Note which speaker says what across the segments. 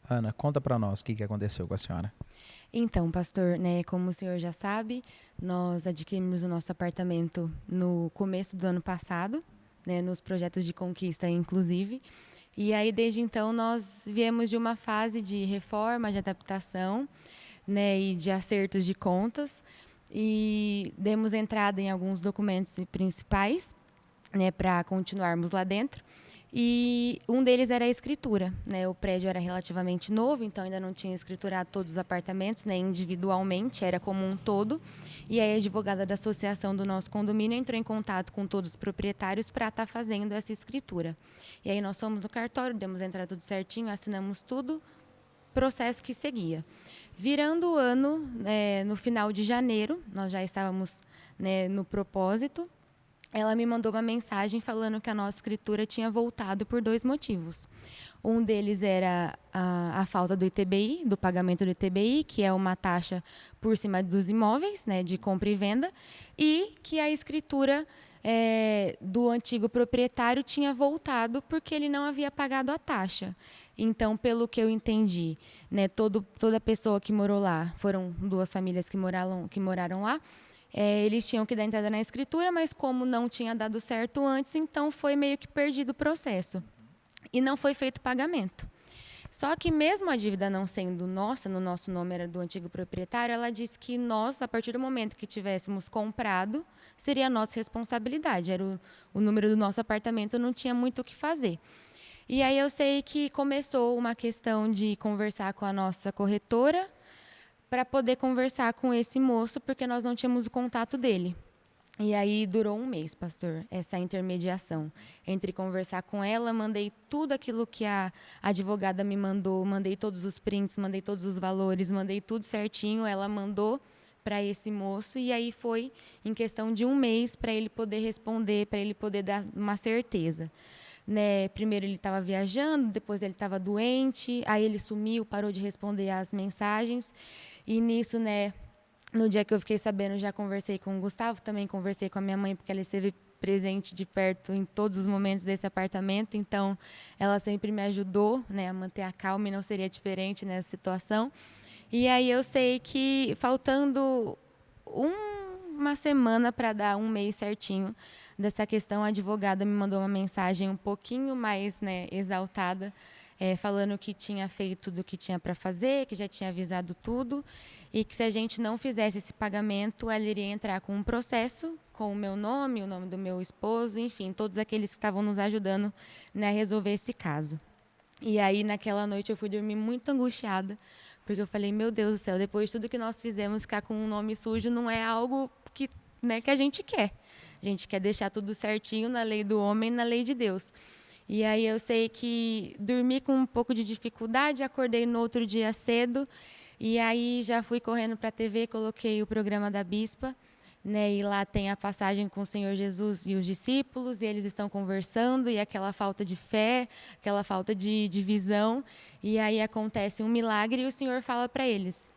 Speaker 1: Ana, conta para nós o que aconteceu com a senhora.
Speaker 2: Então, pastor, né, como o senhor já sabe, nós adquirimos o nosso apartamento no começo do ano passado, né, nos projetos de conquista, inclusive. E aí, desde então, nós viemos de uma fase de reforma, de adaptação, né, e de acertos de contas. E demos entrada em alguns documentos principais, né, para continuarmos lá dentro. E um deles era a escritura, né? O prédio era relativamente novo, então ainda não tinha escriturado todos os apartamentos, né, individualmente, era como um todo. E aí a advogada da associação do nosso condomínio entrou em contato com todos os proprietários para estar fazendo essa escritura. E aí nós fomos no cartório, demos entrada tudo certinho, assinamos tudo, processo que seguia. Virando o ano, no final de janeiro, nós já estávamos, né, no propósito. Ela me mandou uma mensagem falando que a nossa escritura tinha voltado por dois motivos. Um deles era a falta do ITBI, do pagamento do ITBI, que é uma taxa por cima dos imóveis, né, de compra e venda, e que a escritura do antigo proprietário tinha voltado porque ele não havia pagado a taxa. Então, pelo que eu entendi, né, toda pessoa que morou lá, foram duas famílias que moraram lá, eles tinham que dar entrada na escritura, mas como não tinha dado certo antes, então foi meio que perdido o processo. E não foi feito pagamento. Só que mesmo a dívida não sendo nossa, no nosso nome era do antigo proprietário, ela disse que nós, a partir do momento que tivéssemos comprado, seria a nossa responsabilidade. Era o número do nosso apartamento, não tinha muito o que fazer. E aí eu sei que começou uma questão de conversar com a nossa corretora, para poder conversar com esse moço, porque nós não tínhamos o contato dele. E aí durou um mês, pastor, essa intermediação. Entre conversar com ela, mandei tudo aquilo que a advogada me mandou, mandei todos os prints, mandei todos os valores, mandei tudo certinho, ela mandou para esse moço, e aí foi em questão de um mês para ele poder responder, para ele poder dar uma certeza. Né, primeiro ele estava viajando, depois ele estava doente, aí ele sumiu, parou de responder as mensagens. E nisso, né, no dia que eu fiquei sabendo, já conversei com o Gustavo, também conversei com a minha mãe, porque ela esteve presente de perto em todos os momentos desse apartamento, então ela sempre me ajudou, né, a manter a calma, e não seria diferente nessa situação. E aí eu sei que faltando uma semana para dar um mês certinho dessa questão, a advogada me mandou uma mensagem um pouquinho mais, né, exaltada, falando que tinha feito do que tinha para fazer, que já tinha avisado tudo, e que se a gente não fizesse esse pagamento, ela iria entrar com um processo com o meu nome, o nome do meu esposo, enfim, todos aqueles que estavam nos ajudando, né, a resolver esse caso. E aí, naquela noite, eu fui dormir muito angustiada, porque eu falei, meu Deus do céu, depois de tudo que nós fizemos, ficar com um nome sujo não é algo que, né, que a gente quer. A gente quer deixar tudo certinho na lei do homem e na lei de Deus. E aí eu sei que dormi com um pouco de dificuldade, acordei no outro dia cedo, e aí já fui correndo para a TV, coloquei o programa da Bispa, né, e lá tem a passagem com o Senhor Jesus e os discípulos, e eles estão conversando, e aquela falta de fé, aquela falta de visão, e aí acontece um milagre e o Senhor fala para eles,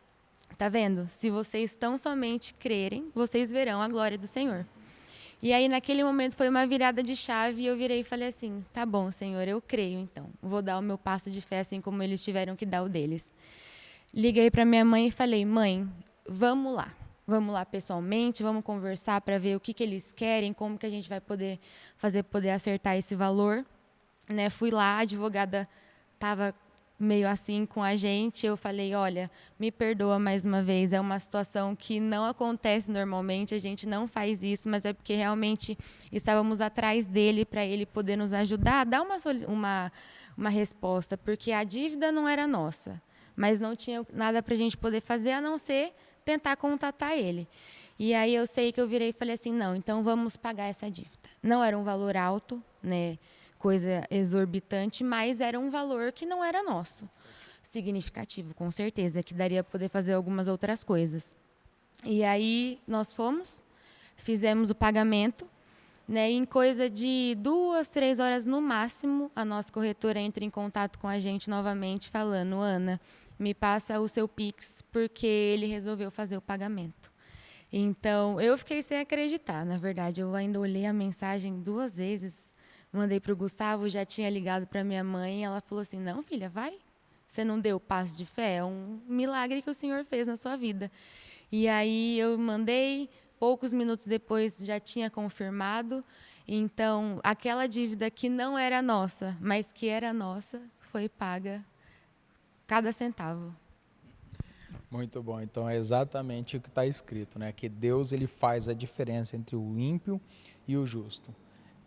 Speaker 2: tá vendo? Se vocês tão somente crerem, vocês verão a glória do Senhor. E aí naquele momento foi uma virada de chave, e eu virei e falei assim, tá bom, Senhor, eu creio então, vou dar o meu passo de fé assim como eles tiveram que dar o deles. Liguei para minha mãe e falei, mãe, vamos lá. Vamos lá pessoalmente, vamos conversar para ver o que eles querem, como que a gente vai poder fazer, poder acertar esse valor. Né? Fui lá, a advogada estava meio assim com a gente, eu falei, olha, me perdoa mais uma vez, é uma situação que não acontece normalmente, a gente não faz isso, mas é porque realmente estávamos atrás dele para ele poder nos ajudar a dar uma resposta, porque a dívida não era nossa, mas não tinha nada para a gente poder fazer a não ser tentar contatar ele. E aí eu sei que eu virei e falei assim, não, então vamos pagar essa dívida. Não era um valor alto, né, coisa exorbitante, mas era um valor que não era nosso. Significativo, com certeza, que daria para poder fazer algumas outras coisas. E aí nós fomos, fizemos o pagamento, né, em coisa de 2, 3 horas no máximo, a nossa corretora entra em contato com a gente novamente, falando, Ana, me passa o seu Pix, porque ele resolveu fazer o pagamento. Então, eu fiquei sem acreditar, na verdade. Eu ainda olhei a mensagem 2 vezes, mandei para o Gustavo, já tinha ligado para minha mãe, ela falou assim, não, filha, vai, Você não deu passo de fé? É um milagre que o Senhor fez na sua vida. E aí eu mandei, poucos minutos depois já tinha confirmado. Então, aquela dívida que não era nossa, mas que era nossa, foi paga cada centavo.
Speaker 1: Muito bom. Então é exatamente o que está escrito, né? Que Deus ele faz a diferença entre o ímpio e o justo,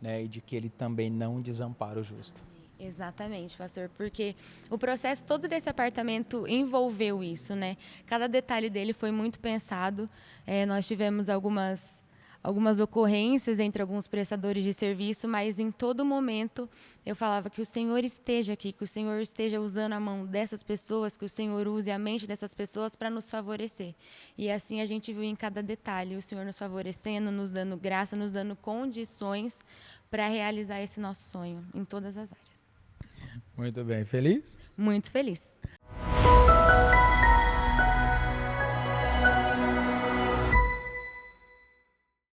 Speaker 1: né? E de que ele também não desampara o justo.
Speaker 2: Exatamente, pastor, porque o processo todo desse apartamento envolveu isso, né? Cada detalhe dele foi muito pensado. Nós tivemos algumas ocorrências entre alguns prestadores de serviço, mas em todo momento eu falava que o Senhor esteja aqui, que o Senhor esteja usando a mão dessas pessoas, que o Senhor use a mente dessas pessoas para nos favorecer. E assim a gente viu em cada detalhe o Senhor nos favorecendo, nos dando graça, nos dando condições para realizar esse nosso sonho em todas as áreas.
Speaker 1: Muito bem. Feliz?
Speaker 2: Muito feliz.